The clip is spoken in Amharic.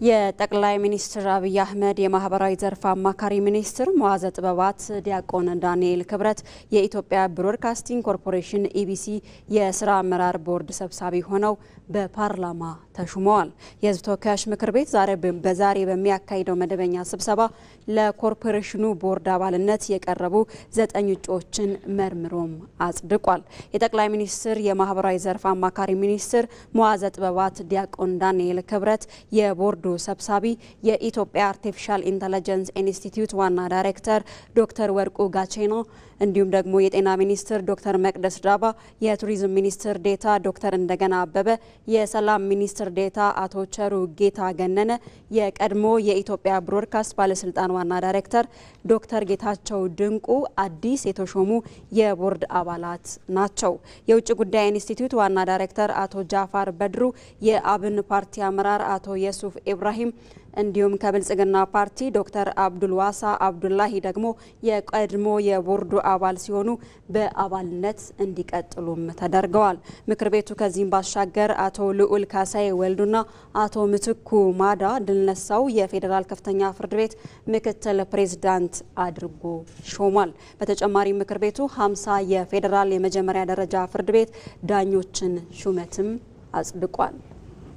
የጠቅላይ ሚኒስትር አብይ አህመድ የማህበራዊ ዘርፍ አማካሪ ሚኒስትር ሙዓዘ ጥበባት ዲያቆን ዳንኤል ክብረት የኢትዮጵያ ብሮድካስቲንግ ኮርፖሬሽን ኢቢሲ የስራ አመራር ቦርድ ሰብሳቢ ሆነው በፓርላማ ተሹመዋል። የህዝብ ተወካዮች ምክር ቤት ዛሬ በሚያካሂደው መደበኛ ስብሰባ ለኮርፖሬሽኑ ቦርድ አባልነት የቀረቡ 9 እጩዎችን መርምሮም አጽድቋል። የጠቅላይ ሚኒስትር የማህበራዊ ዘርፍ አማካሪ ሚኒስትር ሙዓዘ ጥበባት ዲያቆን ዳንኤል ክብረት የቦርዱ ሰብሳቢ የኢትዮጵያ አርቲፊሻል ኢንተለጀንስ ኢንስቲትዩት ዋና ዳይሬክተር ዶክተር ወርቁ ጋቼኖ እንዲሁም ደግሞ የጤና ሚኒስትር ዶክተር መቅደስ ዳባ፣ የቱሪዝም ሚኒስትር ዴታ ዶክተር እንደገና አበበ፣ የሰላም ሚኒስትር ዴታ አቶ ቸሩ ጌታ ገነነ፣ የቀድሞ የኢትዮጵያ ብሮድካስት ባለስልጣን ዋና ዳይሬክተር ዶክተር ጌታቸው ድንቁ አዲስ የተሾሙ የቦርድ አባላት ናቸው። የውጭ ጉዳይ ኢንስቲትዩት ዋና ዳይሬክተር አቶ ጃፋር በድሩ፣ የአብን ፓርቲ አመራር አቶ የሱፍ ኢብራሂም እንዲሁም ከብልጽግና ፓርቲ ዶክተር አብዱል ዋሳ አብዱላሂ ደግሞ የቀድሞ የቦርዱ አባል ሲሆኑ በአባልነት እንዲቀጥሉም ተደርገዋል። ምክር ቤቱ ከዚህም ባሻገር አቶ ልዑል ካሳይ ወልዱና አቶ ምትኩ ማዳ ድልነሳው የፌዴራል ከፍተኛ ፍርድ ቤት ምክትል ፕሬዝዳንት አድርጎ ሾሟል። በተጨማሪ ምክር ቤቱ 50 የፌዴራል የመጀመሪያ ደረጃ ፍርድ ቤት ዳኞችን ሹመትም አጽድቋል።